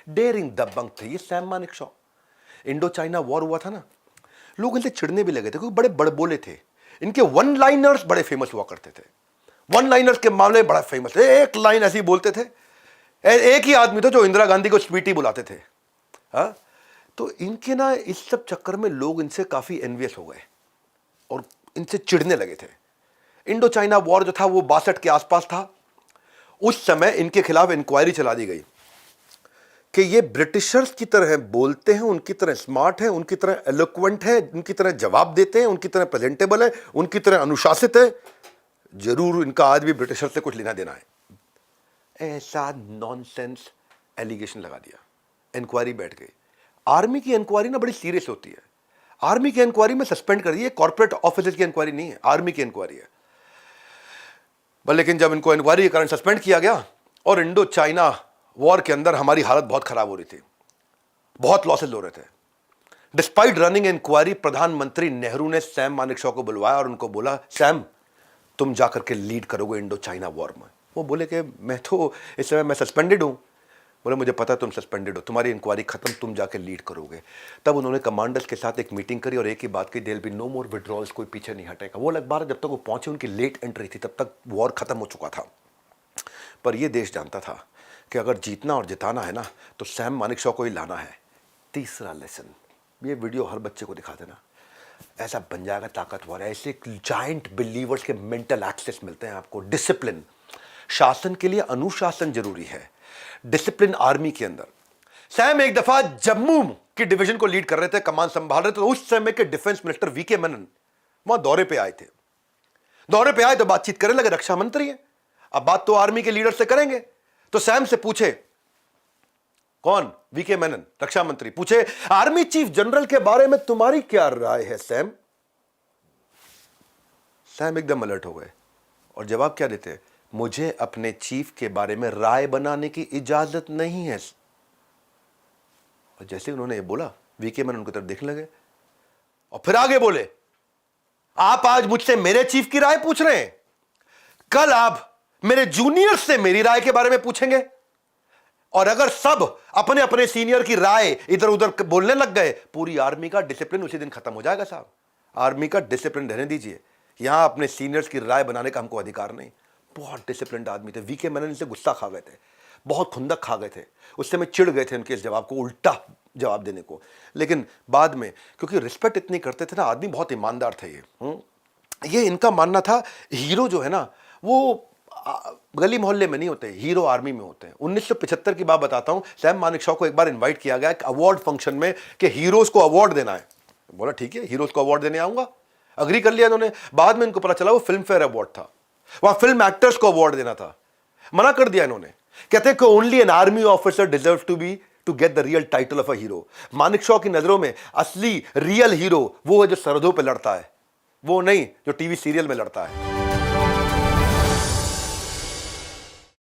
Dairying दबंग थे ये Sam Manekshaw. Indo China war हुआ था ना, लोग इनसे चिढ़ने भी लगे थे क्योंकि बड़े बड़बोले थे। इनके वन लाइनर्स बड़े फेमस हुआ करते थे, वन लाइनर्स के मामले में बड़ा फेमस थे। एक लाइन ऐसी बोलते थे, एक ही आदमी था जो इंदिरा गांधी को स्वीटी बुलाते थे। हाँ, तो इनके ना इस सब चक्कर में लोग इनसे काफी एनवियस हो गए और इनसे चिढ़ने लगे थे। इंडो चाइना वॉर जो था वो 62 के आसपास था। उस समय इनके खिलाफ इंक्वायरी चला दी गई कि ये ब्रिटिशर्स की तरह बोलते हैं, उनकी तरह स्मार्ट हैं, उनकी तरह एलोक्वेंट हैं, उनकी तरह जवाब देते हैं, उनकी तरह प्रेजेंटेबल है, उनकी तरह अनुशासित है, जरूर इनका आज भी ब्रिटिशर्स से कुछ लेना देना है। ऐसा नॉनसेंस एलिगेशन लगा दिया, इंक्वायरी बैठ गई। आर्मी की इंक्वायरी ना बड़ी सीरियस होती है। आर्मी की इंक्वायरी में सस्पेंड कर दिए, कॉर्पोरेट ऑफिसर की इंक्वायरी नहीं है, आर्मी की इंक्वायरी है। लेकिन जब इनको इंक्वायरी के कारण सस्पेंड किया गया और इंडो चाइना वॉर के अंदर हमारी हालत बहुत खराब हो रही थी, बहुत लॉसेस हो रहे थे। डिस्पाइट रनिंग इंक्वायरी प्रधानमंत्री नेहरू ने सैम मानेकशॉ को बुलवाया और उनको बोला, सैम तुम जाकर के लीड करोगे इंडो चाइना वॉर में। वो बोले कि मैं तो इस समय मैं सस्पेंडेड हूं। बोले मुझे पता है तुम सस्पेंडेड हो, तुम्हारी इंक्वायरी खत्म, तुम जाके लीड करोगे। तब उन्होंने कमांडर्स के साथ एक मीटिंग करी और एक ही बात की, there be no more withdrawals, कोई पीछे नहीं हटेगा। वो बार जब तक वो पहुंचे, उनकी लेट एंट्री थी, तब तक वॉर खत्म हो चुका था। पर यह देश जानता था कि अगर जीतना और जिताना है ना तो सैम मानेकशॉ को ही लाना है। तीसरा लेसन, ये वीडियो हर बच्चे को दिखा देना, ऐसा बन जाएगा ताकतवर। ऐसे जायंट बिलीवर्स के मेंटल एक्सेस मिलते हैं आपको। डिसिप्लिन, शासन के लिए अनुशासन जरूरी है, डिसिप्लिन आर्मी के अंदर। सैम एक दफा जम्मू की डिवीजन को लीड कर रहे थे, कमान संभाल रहे थे, तो उस समय के डिफेंस मिनिस्टर वीके मेनन वहां दौरे पे आए थे। दौरे पे आए तो बातचीत करने लगे, रक्षा मंत्री है, अब बात तो आर्मी के लीडर से करेंगे। तो सैम से पूछे, कौन? वीके मेनन, रक्षा मंत्री, पूछे आर्मी चीफ जनरल के बारे में तुम्हारी क्या राय है सैम? सैम एकदम अलर्ट हो गए और जवाब क्या देते? मुझे अपने चीफ के बारे में राय बनाने की इजाजत नहीं है। और जैसे उन्होंने ये बोला, वीके मेनन उनकी तरफ देखने लगे और फिर आगे बोले, आप आज मुझसे मेरे चीफ की राय पूछ रहे हैं, कल आप मेरे जूनियर से मेरी राय के बारे में पूछेंगे। और अगर सब अपने अपने सीनियर की राय इधर उधर बोलने लग गए, पूरी आर्मी का डिसिप्लिन उसी दिन खत्म हो जाएगा साहब। आर्मी का डिसिप्लिन रहने दीजिए, यहां अपने सीनियर्स की राय बनाने का हमको अधिकार नहीं। बहुत डिसिप्लिन्ड आदमी थे वीके मेनन, से गुस्सा खा गए थे, बहुत खुंदक खा गए थे, उससे मैं चिढ़ गए थे उनके इस जवाब को, उल्टा जवाब देने को। लेकिन बाद में क्योंकि रिस्पेक्ट इतनी करते थे ना, आदमी बहुत ईमानदार थे ये इनका मानना था हीरो जो है ना वो गली मोहल्ले में नहीं होते, हीरो आर्मी में होते हैं। 1975 की बात बताता हूं, सैम मानेकशॉ को एक बार इनवाइट किया गया अवार्ड फंक्शन में कि हीरोज को अवार्ड देना है। बोला ठीक है, हीरोज को अवार्ड देने आऊंगा, अग्री कर लिया इन्होंने। बाद में इनको पता चला वो फिल्म फेयर अवार्ड था, वहां फिल्म एक्टर्स को अवार्ड देना था, मना कर दिया इन्होंने। कहते हैं कि only an army officer deserve to get the real title of a hero. Manekshaw की नजरों में असली रियल हीरो वो है जो सरहदों पे लड़ता है, वो नहीं जो टीवी सीरियल में लड़ता है।